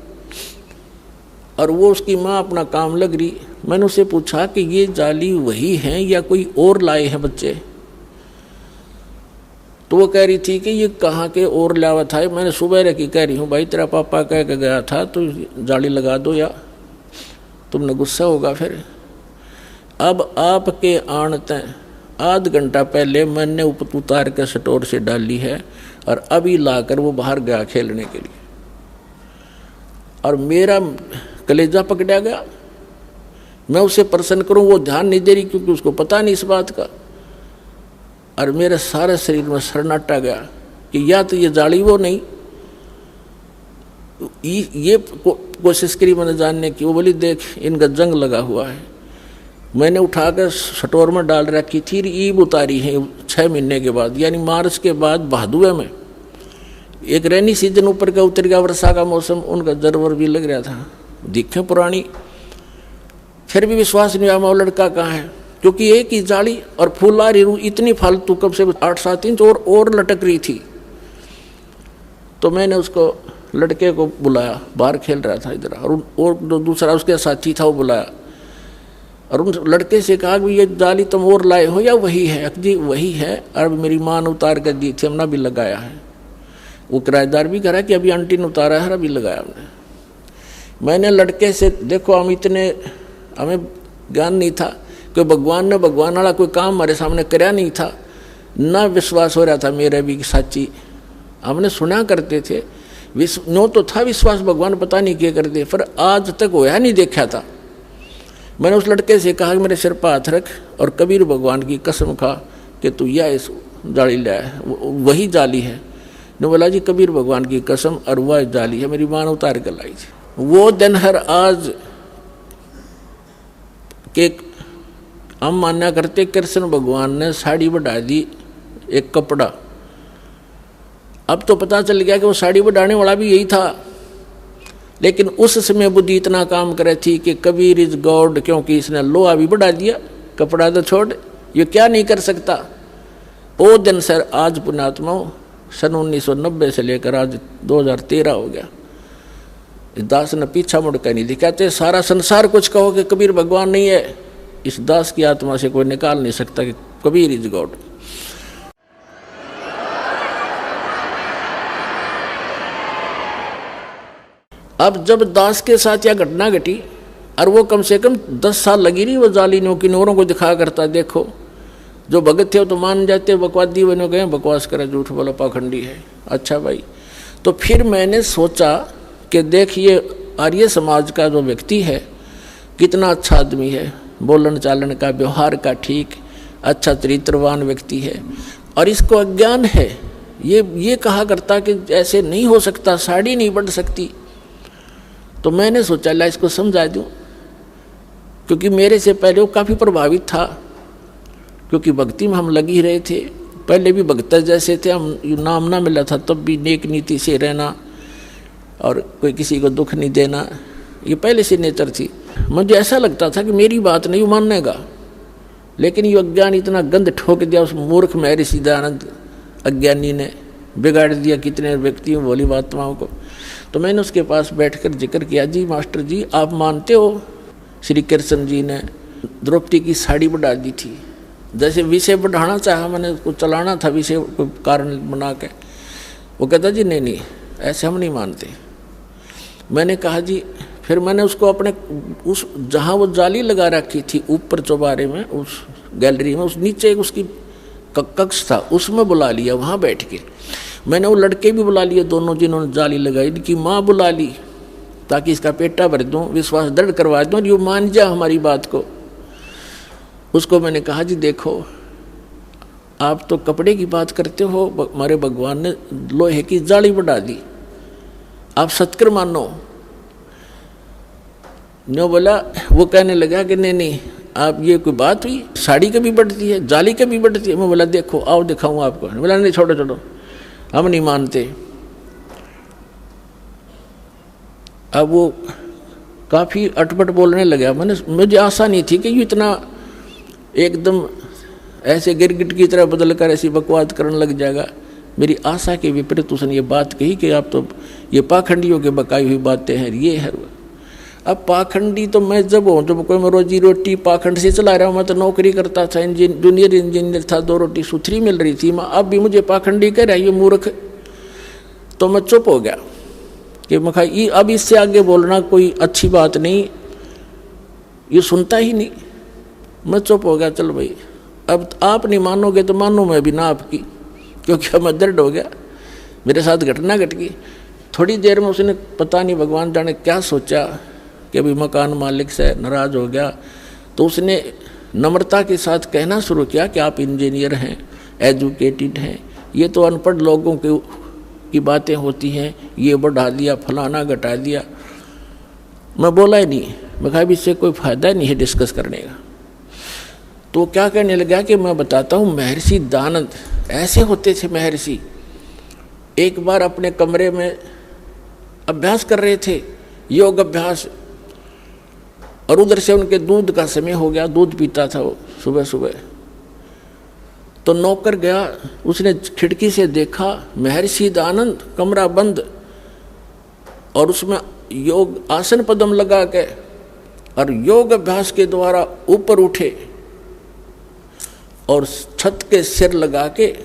और वो उसकी माँ अपना काम लग रही। मैंने उससे पूछा कि ये जाली वही है या कोई और लाए हैं बच्चे। तो वो कह रही थी कि ये कहाँ के और लावा था। मैंने सुबह रखी, कह रही हूँ भाई तेरा पापा कह के गया था तो जाली लगा दो या तुमने गुस्सा होगा फिर। अब आपके आने तक आध घंटा पहले मैंने उतार के स्टोर से डाली है और अभी लाकर वो बाहर गया खेलने के लिए, और मेरा कलेजा पकड़ा गया। मैं उसे प्रसन्न करूं, वो ध्यान नहीं दे रही क्योंकि उसको पता नहीं इस बात का, और मेरे सारे शरीर में सन्नाटा गया कि या तो ये जाली वो नहीं। ये कोशिश करी मैंने जानने की। वो बोली देख इनका जंग लगा हुआ है। मैंने उठाकर स्टोर में डाल रखी थी, ईब उतारी है 6 महीने के बाद, यानी मार्च के बाद भादुए में। एक रेनी सीजन ऊपर का उतर गया, वर्षा का मौसम, उनका जरवर भी लग रहा था, दिखे पुरानी। फिर भी विश्वास नहीं आया वो लड़का कहाँ है, क्योंकि एक ही जाली और फूल आ रही इतनी फालतू, कब से 8-7 इंच और लटक रही थी। तो मैंने उसको लड़के को बुलाया, बाहर खेल रहा था इधर, और जो दूसरा उसके साथी था वो बुलाया और उन लड़के से कहा कि ये जाली तुम और लाए हो या वही है। जी वही है, और मेरी माँ ने उतार कर दी थी, हमने भी लगाया है। वो किराएदार भी कह रहा कि अभी आंटी ने उतारा है, अभी लगाया हमने। मैंने लड़के से, देखो हमें ज्ञान नहीं था कि भगवान वाला कोई काम हमारे सामने कराया नहीं था, ना विश्वास हो रहा था मेरे भी साची। हमने सुना करते थे, नो तो था विश्वास, भगवान पता नहीं क्या करते, पर आज तक होया नहीं देखा था। मैंने उस लड़के से कहा कि मेरे सिर पर हाथ रख और कबीर भगवान की कसम खा कि तू या इस जाली लाया है, वही जाली है। ने बोला जी कबीर भगवान की कसम, और वह जाली है, मेरी माँ ने उतार कर लाई थी। वो दिन हर आज के हम मान्या करते कृष्ण भगवान ने साड़ी बढ़ा दी एक कपड़ा। अब तो पता चल गया कि वो साड़ी बढ़ाने वाला भी यही था, लेकिन उस समय बुद्धि इतना काम करे थी कि कबीर इज गॉड, क्योंकि इसने लोहा भी बढ़ा दिया, कपड़ा तो छोड़, ये क्या नहीं कर सकता। वो दिन सर आज पुण्यात्मा सन 1990 से लेकर आज 2013 हो गया, इस दास ने पीछा मुड़कर नहीं दिखाते। सारा संसार कुछ कहो कि कबीर भगवान नहीं है, इस दास की आत्मा से कोई निकाल नहीं सकता कि कबीर इज गॉड। अब जब दास के साथ यह घटना घटी, और वो कम से कम 10 साल लगी रही वो जाली नौरों को दिखा करता, देखो जो भगत थे तो मान जाते, बकवादी बने गए, बकवास करे, झूठ बोला, पाखंडी है। अच्छा भाई, तो फिर मैंने सोचा कि देख ये आर्य समाज का जो व्यक्ति है कितना अच्छा आदमी है, बोलन चालन का, व्यवहार का ठीक, अच्छा चरित्रवान व्यक्ति है, और इसको अज्ञान है। ये कहा करता कि ऐसे नहीं हो सकता, साड़ी नहीं बढ़ सकती। तो मैंने सोचा ला इसको समझा दूं, क्योंकि मेरे से पहले वो काफ़ी प्रभावित था, क्योंकि भक्ति में हम लगी रहे थे, पहले भी भक्त जैसे थे, हम नाम ना मिला था तब भी नेक नीति से रहना और कोई किसी को दुख नहीं देना, ये पहले से नेचर थी। मुझे ऐसा लगता था कि मेरी बात नहीं मानेगा, लेकिन ये अज्ञान इतना गंद ठोक दिया उस मूर्ख महर्षि सिद्धानंद अज्ञानी ने, बिगाड़ दिया कितने व्यक्तियों भोली आत्माओं को। तो मैंने उसके पास बैठकर जिक्र किया, जी मास्टर जी आप मानते हो श्री कृष्ण जी ने द्रौपदी की साड़ी बढ़ा दी थी, जैसे विषय बढ़ाना चाहा, मैंने उसको चलाना था विषय को कारण बना के। वो कहता जी नहीं ऐसे हम नहीं मानते। मैंने कहा जी, फिर मैंने उसको अपने उस जहाँ वो जाली लगा रखी थी ऊपर चौबारे में, उस गैलरी में, उस नीचे उसकी कक्ष था, उसमें बुला लिया, वहाँ बैठ के मैंने वो लड़के भी बुला लिए दोनों जिन्होंने जाली लगाई, इनकी माँ बुला ली ताकि इसका पेटा भर दूँ, विश्वास दृढ़ करवा दूँ और ये मान जा हमारी बात को। उसको मैंने कहा जी देखो आप तो कपड़े की बात करते हो, हमारे भगवान ने लोहे की जाली बढ़ा दी, आप सत्कर मानो। नो बोला, वो कहने लगा कि नहीं नहीं, आप ये कोई बात हुई, साड़ी कभी बढ़ती है, जाली कभी बढ़ती है। मैं बोला देखो आओ दिखाऊं आपको। बोला नहीं छोड़ो छोड़ो, हम नहीं मानते। अब वो काफ़ी अटपट बोलने लगा। मुझे आशा नहीं थी कि ये इतना एकदम ऐसे गिरगिट की तरह बदल कर ऐसी बकवास करने लग जाएगा। मेरी आशा के विपरीत उसने ये बात कही कि आप तो ये पाखंडियों के बकाई हुई बातें हैं, ये है। अब पाखंडी तो मैं जब हूँ, जब कोई मैं रोजी रोटी पाखंड से चला रहा हूँ। मैं तो नौकरी करता था, जूनियर इंजीनियर था, 2 रोटी सुथरी मिल रही थी। मैं अब भी मुझे पाखंडी कह रहा है, ये मूर्ख। तो मैं चुप हो गया कि मैं अब इससे आगे बोलना कोई अच्छी बात नहीं, ये सुनता ही नहीं। मैं चुप हो गया, चल भाई अब आप नहीं मानोगे तो मानो मैं भी ना आपकी, क्योंकि अब मैं दर्द हो गया, मेरे साथ घटना घट गई। थोड़ी देर में उसने पता नहीं भगवान जाने क्या सोचा कि अभी मकान मालिक से नाराज़ हो गया। तो उसने नम्रता के साथ कहना शुरू किया कि आप इंजीनियर हैं, एजुकेटेड हैं, ये तो अनपढ़ लोगों की बातें होती हैं, ये बढ़ा दिया, फलाना घटा दिया। मैं बोला ही नहीं, मैं कहा इससे कोई फ़ायदा नहीं है डिस्कस करने का। तो क्या कहने लगा कि मैं बताता हूँ, महर्षि दानंद ऐसे होते थे। महर्षि एक बार अपने कमरे में अभ्यास कर रहे थे, योग अभ्यास, और उधर से उनके दूध का समय हो गया, दूध पीता था वो सुबह सुबह। तो नौकर गया, उसने खिड़की से देखा महर्षि दानंद कमरा बंद, और उसमें योग आसन पद्म लगा के और योग अभ्यास के द्वारा ऊपर उठे और छत के सिर लगा के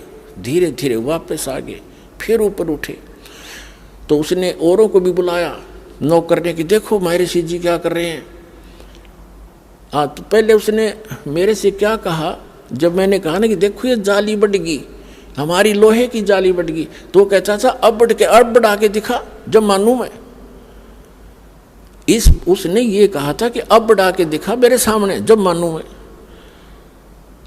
धीरे धीरे वापस आ गए, फिर ऊपर उठे। तो उसने औरों को भी बुलाया नौकर ने कि देखो महर्षि जी क्या कर रहे हैं। हाँ, तो पहले उसने मेरे से क्या कहा, जब मैंने कहा ना कि देखो ये जाली बढ़ गई, हमारी लोहे की जाली बढ़ गई, तो वो कहता था अब बढ़ा के दिखा जब मानू मैं। उसने ये कहा था कि अब बढ़ा के दिखा मेरे सामने जब मानू मैं।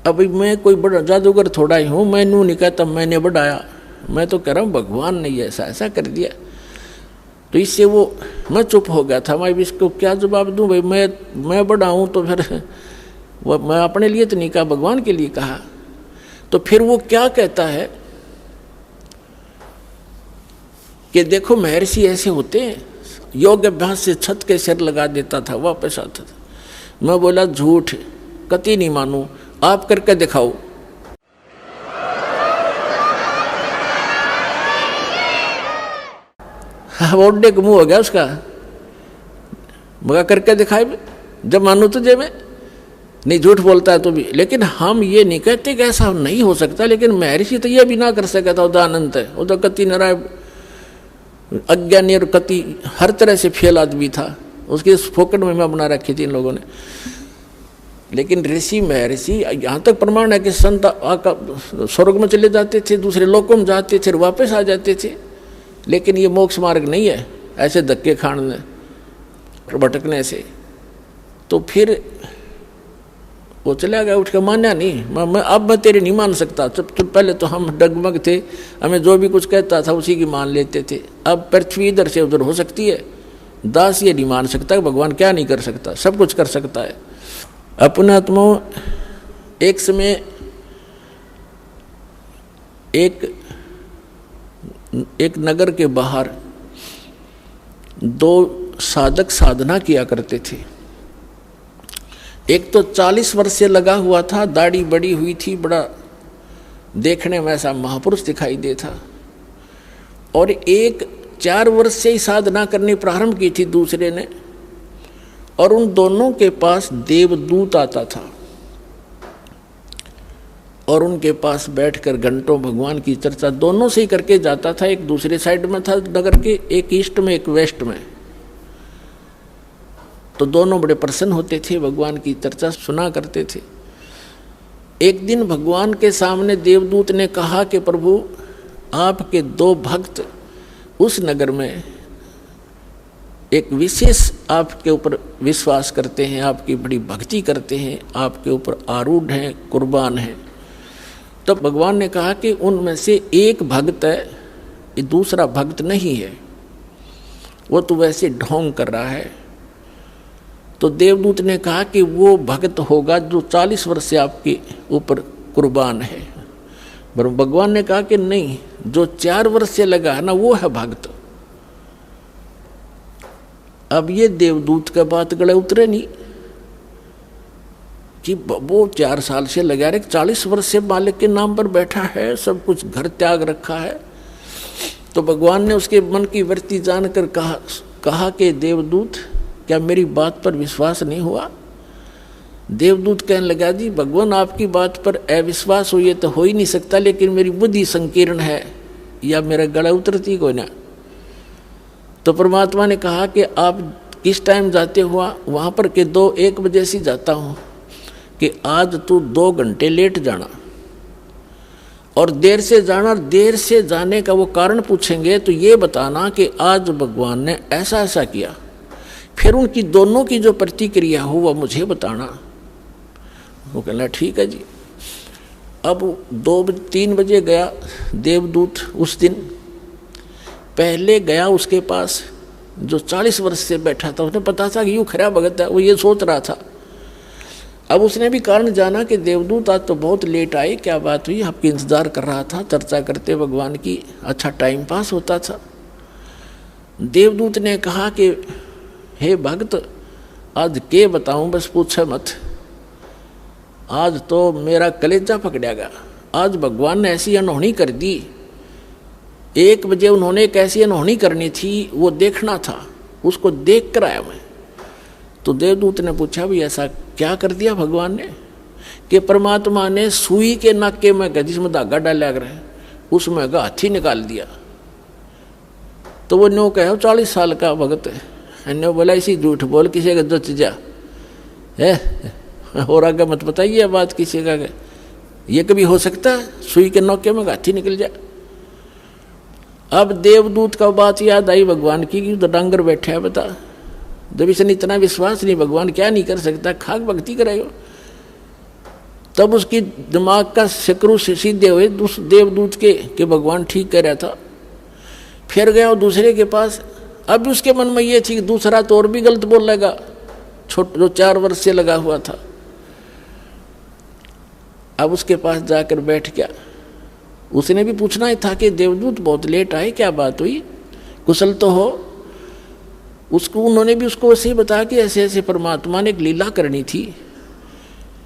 अभी मैं कोई बड़ा जादूगर थोड़ा ही हूँ, मैं नू नहीं कहता मैंने बढ़ाया, मैं तो कह रहा हूँ भगवान ने ऐसा ऐसा कर दिया। तो इससे वो मैं चुप हो गया था, मैं इसको क्या जवाब दूँ भाई, मैं बढ़ाऊँ तो फिर वो मैं अपने लिए तो नहीं कहा, भगवान के लिए कहा। तो फिर वो क्या कहता है कि देखो महर्षि ऐसे होते हैं, योग अभ्यास से छत के सिर लगा देता था, वापस आता था। मैं बोला झूठ, कतई नहीं मानूं, आप करके दिखाओ। ओडे का मुंह हो गया उसका, मगर करके दिखाए जब मानू तुझे में नहीं, झूठ बोलता है तो भी। लेकिन हम ये नहीं कहते कि ऐसा नहीं हो सकता, लेकिन महर्षि तो ये भी ना कर सका था, उदानंत है वो तो कति नारायण अज्ञानी और कति हर तरह से फेल आदमी था, उसकी फोकट में बना रखी थी इन लोगों ने। लेकिन ऋषि महर्षि यहाँ तक प्रमाण है कि संत स्वर्ग में चले जाते थे, दूसरे लोकों में जाते थे, वापस आ जाते थे। लेकिन ये मोक्ष मार्ग नहीं है ऐसे धक्के खाने और भटकने से। तो फिर वो चला गया, उठ के माना नहीं, मैं तेरे नहीं मान सकता। तो पहले तो हम डगमग थे, हमें जो भी कुछ कहता था उसी की मान लेते थे। अब पृथ्वी इधर से उधर हो सकती है, दास ये नहीं मान सकता भगवान क्या नहीं कर सकता, सब कुछ कर सकता है। अपने आत्मा एक समय एक नगर के बाहर 2 साधक साधना किया करते थे। एक तो 40 वर्ष से लगा हुआ था, दाढ़ी बड़ी हुई थी, बड़ा देखने में ऐसा महापुरुष दिखाई देता। और एक 4 वर्ष से ही साधना करनी प्रारंभ की थी दूसरे ने, और उन दोनों के पास देवदूत आता था और उनके पास बैठकर घंटों भगवान की चर्चा दोनों से ही करके जाता था। एक दूसरे साइड में था नगर के, एक ईस्ट में एक वेस्ट में। तो दोनों बड़े प्रसन्न होते थे, भगवान की चर्चा सुना करते थे। एक दिन भगवान के सामने देवदूत ने कहा कि प्रभु आपके 2 भक्त उस नगर में एक विशेष आपके ऊपर विश्वास करते हैं, आपकी बड़ी भक्ति करते हैं, आपके ऊपर आरूढ़ हैं, कुर्बान हैं। तो भगवान ने कहा कि उनमें से एक भक्त है, ये दूसरा भक्त नहीं है, वो तो वैसे ढोंग कर रहा है। तो देवदूत ने कहा कि वो भक्त होगा जो 40 वर्ष से आपके ऊपर कुर्बान है। पर भगवान ने कहा कि नहीं, जो 4 वर्ष से लगा है ना वो है भक्त। अब ये देवदूत का बात गले उतरे नहीं कि वो 4 साल से लगा रहे, 40 वर्ष से मालिक के नाम पर बैठा है, सब कुछ घर त्याग रखा है। तो भगवान ने उसके मन की वृत्ति जानकर कहा कि देवदूत, क्या मेरी बात पर विश्वास नहीं हुआ? देवदूत कहने लगा, जी भगवान आपकी बात पर अविश्वास हो ये तो हो ही नहीं सकता, लेकिन मेरी बुद्धि संकीर्ण है या मेरा गला उतरती को ना। तो परमात्मा ने कहा कि आप किस टाइम जाते हुआ? वहाँ पर कि 1 बजे से जाता हूँ, कि आज तू 2 घंटे लेट जाना और देर से जाना। देर से जाने का वो कारण पूछेंगे तो ये बताना कि आज भगवान ने ऐसा ऐसा किया, फिर उनकी दोनों की जो प्रतिक्रिया हो वह मुझे बताना। वो कहना ठीक है जी। अब 2-3 बजे गया देवदूत। उस दिन पहले गया उसके पास जो 40 वर्ष से बैठा था, उसने पता था कि यूँ खरा भगत है, वो ये सोच रहा था। अब उसने भी कारण जाना कि देवदूत आज तो बहुत लेट आए, क्या बात हुई? आपकी इंतजार कर रहा था, चर्चा करते भगवान की, अच्छा टाइम पास होता था। देवदूत ने कहा कि हे भक्त, आज के बताऊं, बस पूछे मत, आज तो मेरा कलेजा पकड़ेगा। आज भगवान ने ऐसी अनहोनी कर दी। 1 बजे उन्होंने कैसी अनहोनी करनी थी वो देखना था, उसको देख कर आया मैं। तो देवदूत ने पूछा, भी ऐसा क्या कर दिया भगवान ने? कि परमात्मा ने सुई के नाके में जिसमें धागा डाला कर उसमें हाथी निकाल दिया। तो वो नो कहे 40 साल का भगत है, ने बोला इसी झूठ बोल किसी का जच जा है, और आगे मत बताइए बात किसी का, ये कभी हो सकता है सुई के नौके में हाथी निकल जाए? अब देवदूत का बात याद आई भगवान की कि तो डांगर बैठे है, बता जब इसने इतना विश्वास नहीं, भगवान क्या नहीं कर सकता, खाक भक्ति करेगा। तब उसकी दिमाग का शकरू से सीधे हुए उस देवदूत के कि भगवान ठीक कह रहा था। फिर गया दूसरे के पास। अब उसके मन में ये थी कि दूसरा तो और भी गलत बोल लेगा, जो 4 वर्ष से लगा हुआ था। अब उसके पास जाकर बैठ गया। उसने भी पूछना ही था कि देवदूत बहुत लेट आए, क्या बात हुई, कुशल तो हो? उसको उन्होंने भी उसको ऐसे ही बताया कि ऐसे ऐसे परमात्मा ने एक लीला करनी थी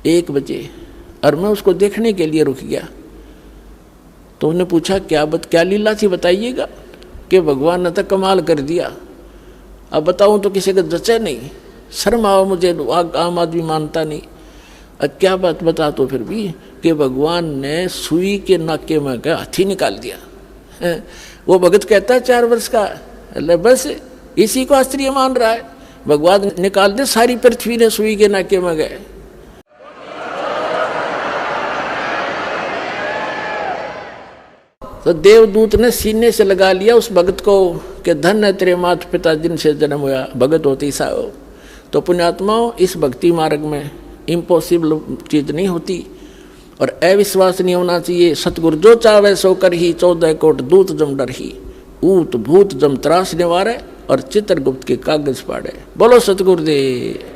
1 बजे, और मैं उसको देखने के लिए रुक गया। तो उन्होंने पूछा क्या लीला थी बताइएगा? कि भगवान ने तो कमाल कर दिया। अब बताऊं तो किसी का जचे नहीं, शर्म आओ मुझे, आम आदमी मानता नहीं। अब क्या बात बता तो फिर भी कि भगवान ने सुई के नाके में का हाथी निकाल दिया। वो भगत कहता है 4 वर्ष का, बस इसी को आश्चर्य मान रहा है। भगवान निकाल दे, सारी पृथ्वी ने सुई के नाके में गए। तो देवदूत ने सीने से लगा लिया उस भगत को कि धन है तेरे माता पिता जिनसे जन्म हुआ, भगत होती सा हो। तो पुण्यात्माओं, इस भक्ति मार्ग में इम्पॉसिबल चीज नहीं होती और अविश्वास नहीं होना चाहिए। सतगुरु जो चावे सो कर ही, 14 कोट दूत जम डर ही, ऊत भूत जम त्रास निवारे और चित्रगुप्त के कागज पाड़े। बोलो सतगुरुदेव।